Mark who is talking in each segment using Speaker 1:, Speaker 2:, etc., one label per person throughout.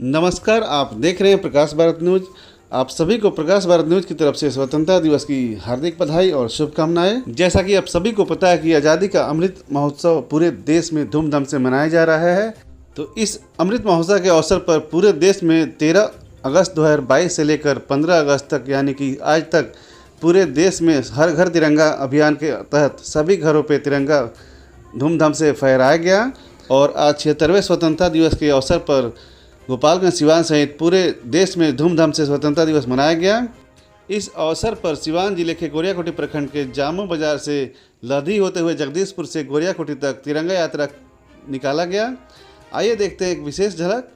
Speaker 1: नमस्कार, आप देख रहे हैं प्रकाश भारत न्यूज। आप सभी को प्रकाश भारत न्यूज की तरफ से स्वतंत्रता दिवस की हार्दिक बधाई और शुभकामनाएं। जैसा कि आप सभी को पता है कि आज़ादी का अमृत महोत्सव पूरे देश में धूमधाम से मनाया जा रहा है, तो इस अमृत महोत्सव के अवसर पर पूरे देश में 13 अगस्त 2022 से लेकर 15 अगस्त तक यानी कि आज तक पूरे देश में हर घर तिरंगा अभियान के तहत सभी घरों पे तिरंगा धूमधाम से फहराया गया। और आज 76वें स्वतंत्रता दिवस के अवसर पर गोपालगंज सिवान सहित पूरे देश में धूमधाम से स्वतंत्रता दिवस मनाया गया। इस अवसर पर सिवान जिले के गोरियाकोटी प्रखंड के जामू बाजार से लधी होते हुए जगदीशपुर से गोरियाकोटी तक तिरंगा यात्रा निकाला गया। आइए देखते हैं एक विशेष झलक।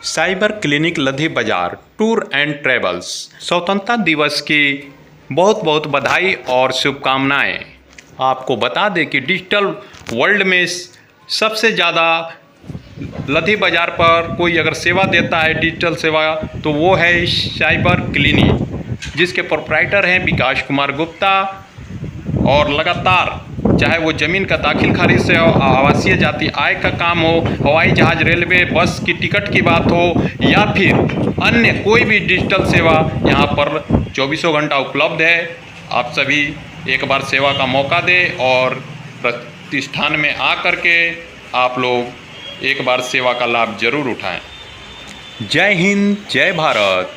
Speaker 2: साइबर क्लिनिक लधी बाजार टूर एंड ट्रेवल्स स्वतंत्रता दिवस की बहुत बहुत बधाई और शुभकामनाएं। आपको बता दें कि डिजिटल वर्ल्ड में सबसे ज़्यादा लधी बाजार पर कोई अगर सेवा देता है डिजिटल सेवा तो वो है साइबर क्लिनिक, जिसके प्रोप्राइटर हैं विकास कुमार गुप्ता। और लगातार चाहे वो ज़मीन का दाखिल खारिज से हो, आवासीय जाति आय का काम हो, हवाई जहाज़, रेलवे, बस की टिकट की बात हो या फिर अन्य कोई भी डिजिटल सेवा यहाँ पर 24 घंटा उपलब्ध है। आप सभी एक बार सेवा का मौका दें और प्रतिष्ठान में आकर के आप लोग एक बार सेवा का लाभ जरूर उठाएं। जय हिंद, जय भारत।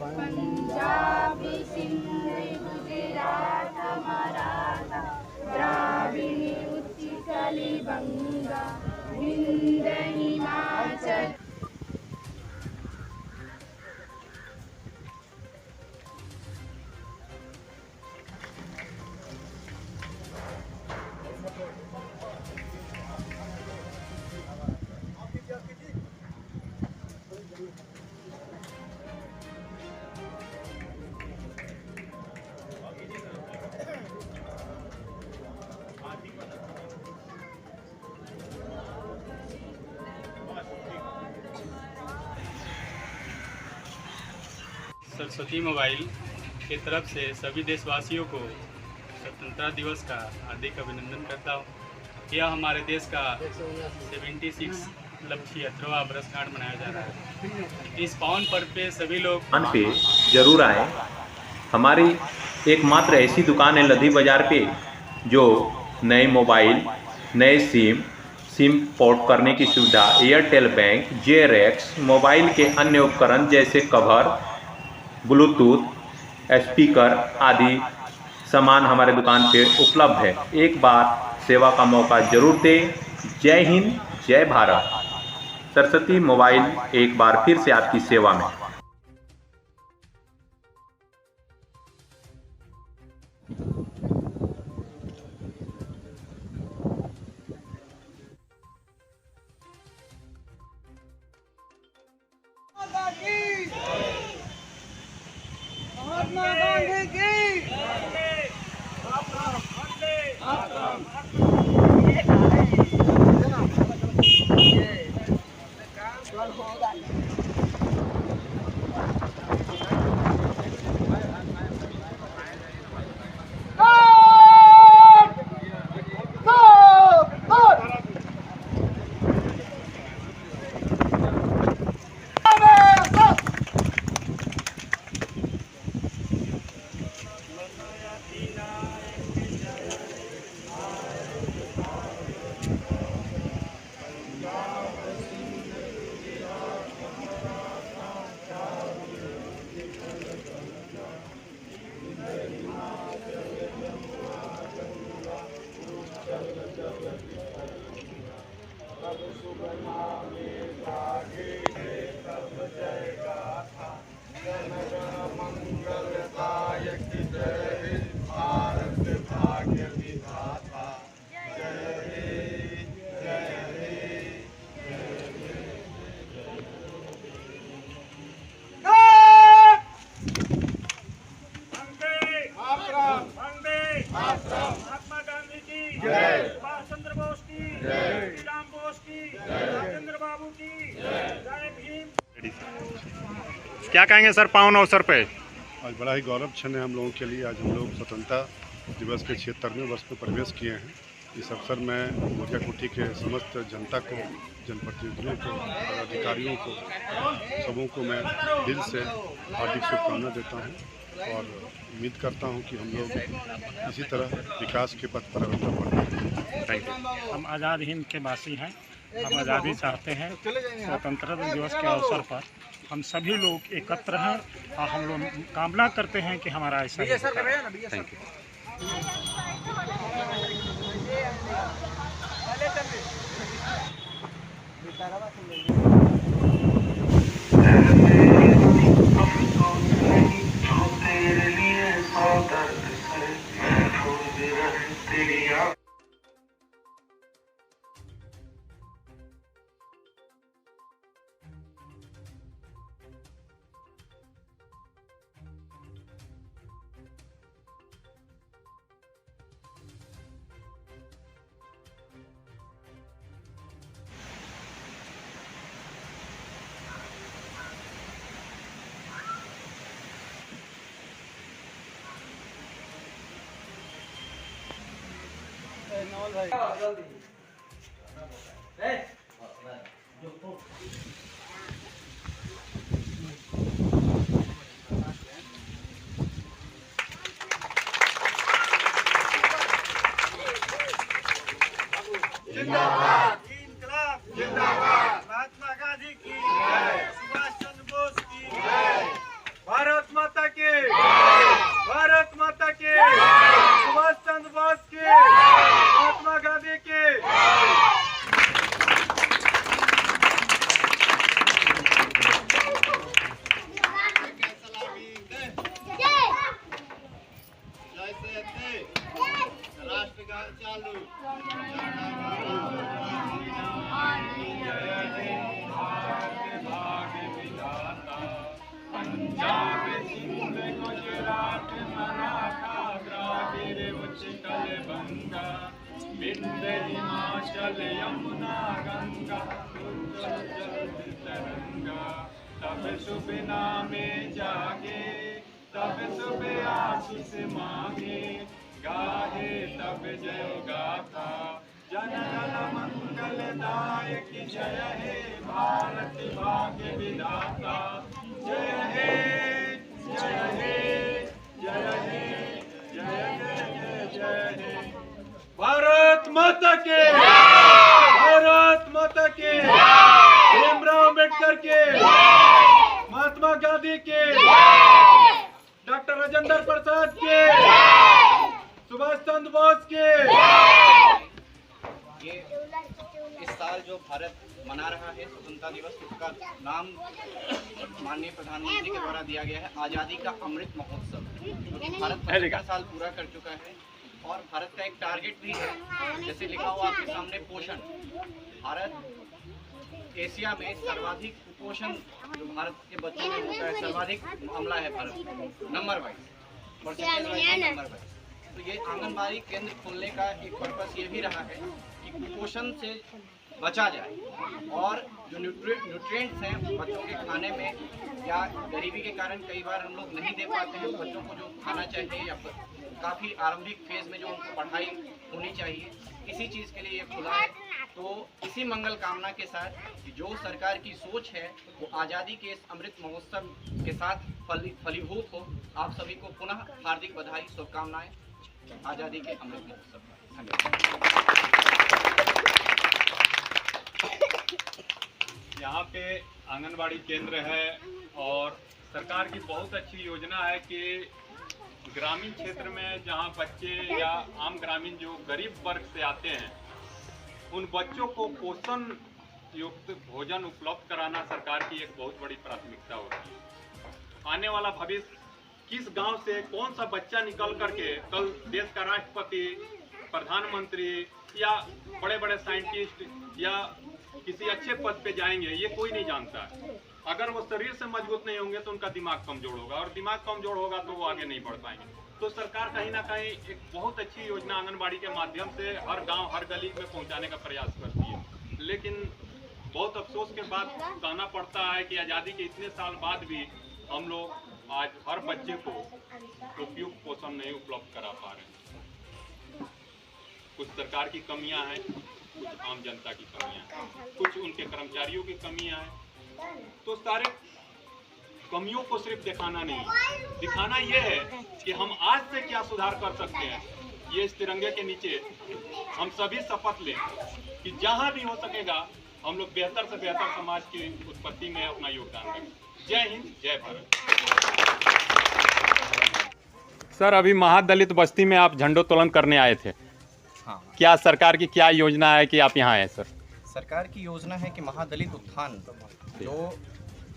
Speaker 3: पंजाब सिंध गुजरात मराठा द्राविड़ उत्कल बंगा विंध्य हिमाचल।
Speaker 4: सरस्वती मोबाइल के तरफ से सभी देशवासियों को स्वतंत्रता दिवस का हार्दिक अभिनंदन करता हूँ। यह हमारे देश का 76 मतलब 76वां वर्षगांठ मनाया जा रहा है। इस पावन पर्व पे सभी लोग
Speaker 2: पे जरूर आए। हमारी एकमात्र ऐसी दुकान है लधी बाजार पे जो नए मोबाइल, नए सिम पोर्ट करने की सुविधा, एयरटेल बैंक, जेरेक्स, मोबाइल के अन्य उपकरण जैसे कवर, ब्लूटूथ, स्पीकर आदि सामान हमारे दुकान पे उपलब्ध है। एक बार सेवा का मौका जरूर दें। जय हिंद, जय भारत। सरस्वती मोबाइल एक बार फिर से आपकी सेवा में।
Speaker 5: महात्मा गांधी की जय, सुभाष चंद्र बोस की जय, श्री राम बोस की जय, राजेंद्र बाबू की जय भीम।
Speaker 2: क्या कहेंगे सर पावन अवसर पे?
Speaker 6: आज बड़ा ही गौरव क्षण है हम लोगों के लिए। आज हम लोग स्वतंत्रता दिवस के 76वें वर्ष में प्रवेश किए हैं। इस अवसर में मोर्चा कोठी के समस्त जनता को, जनप्रतिनिधियों को, पदाधिकारियों को, सबों को मैं दिल से हार्दिक शुभकामना देता हूं और उम्मीद करता हूं कि हम लोग इसी तरह विकास के पथ पर अग्रसर बढ़ें।
Speaker 2: Thank you.
Speaker 5: हम आज़ाद हिंद के वासी हैं, हम आज़ादी चाहते हैं। स्वतंत्रता दिवस के अवसर पर हम सभी लोग एकत्र हैं और हम लोग कामना करते हैं कि हमारा ऐसा ही होता।
Speaker 2: Thank you.
Speaker 5: जिंदाबाद जिंदाबाद, महात्मा गांधी की जय, सुभाष चंद्र बोस की जय, भारत माता के भारत माता के, सुभाष चंद्र बोस के, महात्मा गांधी के।
Speaker 4: हिमाचल यमुना गंगा तरंगा, तब शुभ नामे जागे, तब शुभ आशीष मांगे, गाहे तब जय गाथा, जन गण मंगल दायक जय हे भारत भाग्य विधाता, जय हे जय हे जय हे जय जय जय हे। भारत माता के, भारत माता के, भीमराव अम्बेडकर के, महात्मा गांधी के, डॉक्टर राजेंद्र प्रसाद के, सुभाष चंद्र बोस के।
Speaker 7: ये इस साल जो भारत मना रहा है स्वतंत्रता दिवस, उसका नाम माननीय प्रधानमंत्री के द्वारा दिया गया है आज़ादी का अमृत महोत्सव, क्योंकि भारत 75 साल पूरा कर चुका है और भारत का एक टारगेट भी है, जैसे लिखा हुआ आपके सामने पोषण। भारत एशिया में सर्वाधिक कुपोषण जो भारत के बच्चों में होता है, सर्वाधिक मामला है भारत में, number wise, percentage wise number wise. तो ये आंगनबाड़ी केंद्र खोलने का एक पर्पस ये भी रहा है कि कुपोषण से बचा जाए और जो न्यूट्रिएंट्स हैं बच्चों के खाने में, या गरीबी के कारण कई बार हम लोग नहीं दे पाते हैं बच्चों को जो खाना चाहिए, या काफ़ी आरंभिक फेज में जो उनको पढ़ाई होनी चाहिए, इसी चीज़ के लिए ये खुला है। तो इसी मंगल कामना के साथ कि जो सरकार की सोच है वो आज़ादी के इस अमृत महोत्सव के साथ फलीभूत हो, आप सभी को पुनः हार्दिक बधाई, शुभकामनाएं आज़ादी के अमृत महोत्सव पर। धन्यवाद।
Speaker 4: यहाँ पे आंगनबाड़ी केंद्र है और सरकार की बहुत अच्छी योजना है कि ग्रामीण क्षेत्र में जहाँ बच्चे या आम ग्रामीण जो गरीब वर्ग से आते हैं
Speaker 2: उन बच्चों को पोषण युक्त भोजन उपलब्ध कराना सरकार की एक बहुत बड़ी प्राथमिकता होती है। आने वाला भविष्य किस गांव से कौन सा बच्चा निकल करके कल देश का राष्ट्रपति, प्रधानमंत्री या बड़े बड़े साइंटिस्ट या किसी अच्छे पद पे जाएंगे, ये कोई नहीं जानता है। अगर वो शरीर से मजबूत नहीं होंगे तो उनका दिमाग कमजोर होगा, और दिमाग कमजोर होगा तो वो आगे नहीं बढ़ पाएंगे। तो सरकार कहीं ना कहीं एक बहुत अच्छी योजना आंगनबाड़ी के माध्यम से हर गांव हर गली में पहुंचाने का प्रयास करती है, लेकिन बहुत अफसोस के बाद कहना पड़ता है कि आज़ादी के इतने साल बाद भी हम लोग आज हर बच्चे को उपयुक्त पोषण नहीं उपलब्ध करा पा रहे हैं। कुछ सरकार की कमियां हैं, कुछ आम जनता की कमियां हैं, कुछ उनके कर्मचारियों की कमियां हैं। तो सारे कमियों को सिर्फ दिखाना नहीं, दिखाना ये है कि हम आज से क्या सुधार कर सकते हैं। ये इस तिरंगे के नीचे हम सभी शपथ लें कि जहां भी हो सकेगा हम लोग बेहतर से बेहतर समाज की उत्पत्ति में अपना योगदान दें। जय हिंद, जय भारत। सर, अभी महादलित बस्ती में आप झंडोत्तोलन करने आए थे।
Speaker 7: हाँ,
Speaker 2: क्या सरकार की क्या योजना है कि आप यहाँ आए सर?
Speaker 7: सरकार की योजना है कि महादलित उत्थान, जो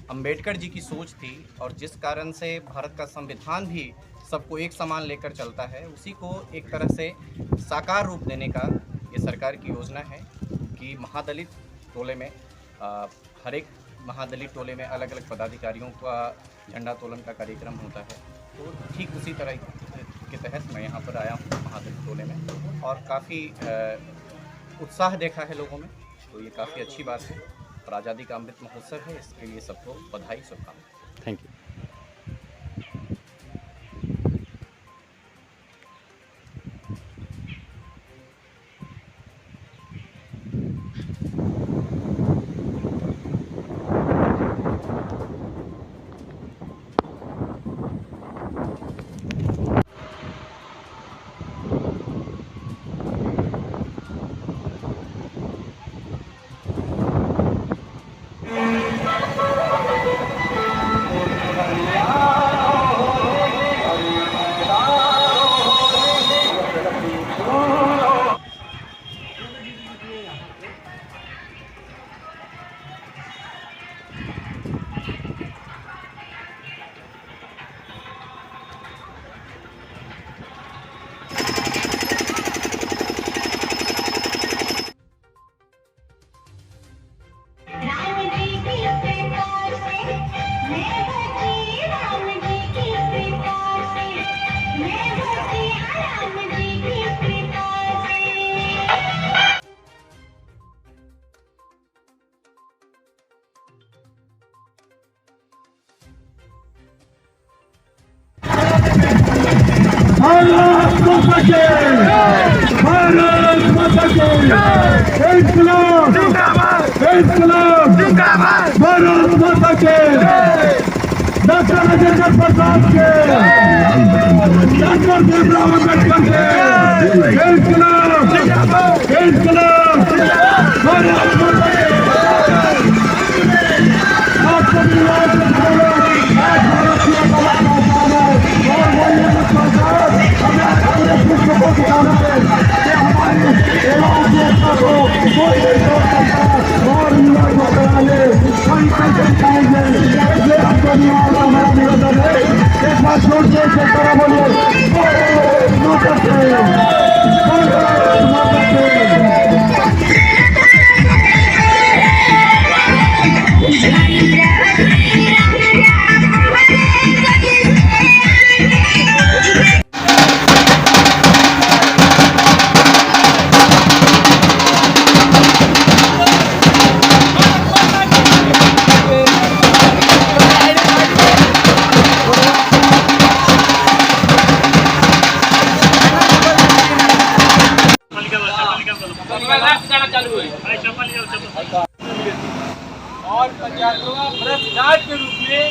Speaker 7: अंबेडकर जी की सोच थी और जिस कारण से भारत का संविधान भी सबको एक समान लेकर चलता है, उसी को एक तरह से साकार रूप देने का ये सरकार की योजना है कि महादलित टोले में हर एक महादलित टोले में अलग अलग पदाधिकारियों का झंडा तोलन का कार्यक्रम होता है। तो ठीक उसी तरह के तहत मैं यहाँ पर आया हूँ महादलित टोले में, और काफ़ी उत्साह देखा है लोगों में, तो ये काफ़ी अच्छी बात है। और आज़ादी का अमृत महोत्सव है, इसके लिए सबको बधाई, शुभकामनाएं।
Speaker 2: Thank you.
Speaker 5: भारत माता की भारत माता की इनकलाब इनकलाब भारत माता के डॉक्टर राजेंद्र प्रसाद के डॉक्टर भीमराव अम्बेडकर के इनकलाब इनकलाब भारत माता के आपको मिलाद बोलो आज भारतीय कला का सामने और बोलिए सरकार हमें अपने पुष्प को दिखाना है कि हमारी सेवाओं की एकता को कोई नहीं तोड़ सकता और युवा को कराने कोई कैसे खाएंगे ये आपको निवास हमारा निवेदन है। एक बार जोर से सरकार बोलिए माता
Speaker 8: और 50वां वर्षगांठ के रूप में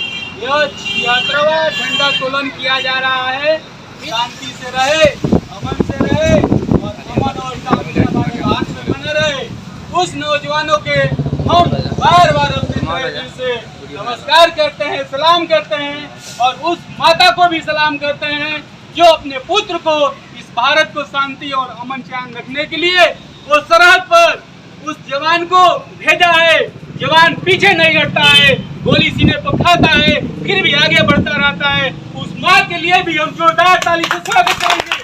Speaker 8: यह 76वां झंडा तोलन किया जा रहा है। शांति से रहे, अमन से रहे और अमन और शांति हमारे हाथ में बने रहे। उस नौजवानों के हम बार बार अपने दिल से नमस्कार करते हैं, सलाम करते हैं, और उस माता को भी सलाम करते हैं जो अपने पुत्र को, इस भारत को शांति और अमन चैन रखने के लिए वो सरहद पर जवान को भेजा है, जवान पीछे नहीं हटता है, गोली सीने पर खाता है, फिर भी आगे बढ़ता रहता है। उस माँ के लिए भी हम जोरदार ताली से स्वागत करेंगे।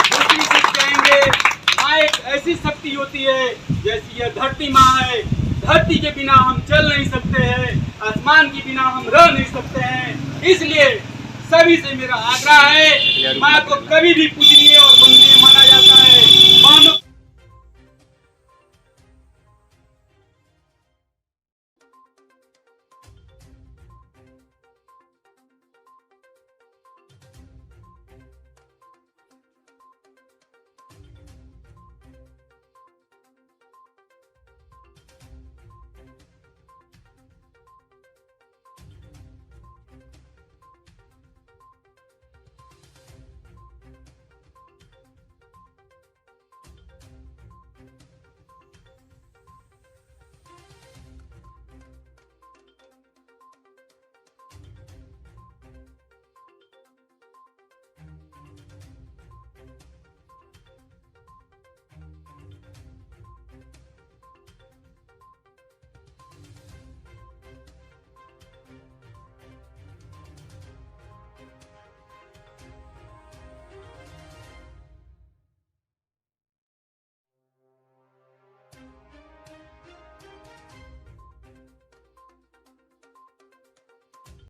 Speaker 8: दूसरी चीज कहेंगे, माँ एक ऐसी शक्ति होती है जैसी यह धरती माँ है। धरती के बिना हम चल नहीं सकते हैं, आसमान के बिना हम रह नहीं सकते हैं। इसलिए सभी से मेरा आग्रह है, माँ को कभी भी पूजनीय और वंदनीय माना जाता है।